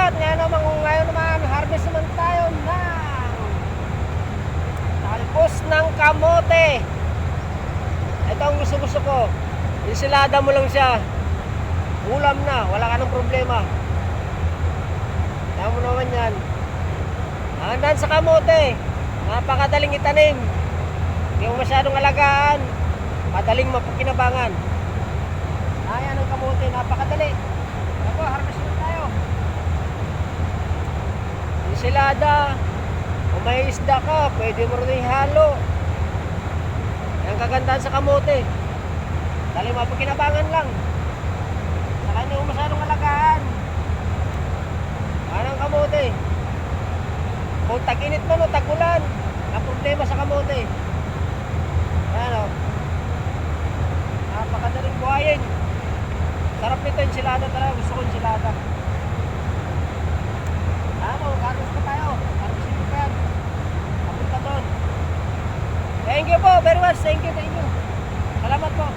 lahat. Ngayon naman, harvest naman tayo ng talbos ng kamote. Ito ang gusto ko. Insilada mo lang siya. Ulam na, wala ka ng problema. Tama mo naman yan. Hanggang sa kamote, napakadaling itanim. Hindi mo masyadong alagaan, madaling mapakinabangan. Ayan ang kamote, napakadali. Ako, harvest na tayo. Ensilada, kung may isda ka, pwede mo rin ihalo. Ang kagandahan sa kamote, daling mapakinabangan lang. Saka hindi mo masyadong alagaan. Ayan ang kamote. Kung tag-init man o tag-ulan, ang problema sa kamote. Ayan o. Napakadaling buhayin. Sarap nito ensilada talaga. Gusto ko ensilada. Ayan o, harvest pa tayo. Harvestin pa yan. Papunta doon. Thank you po very much. Thank you. Salamat po.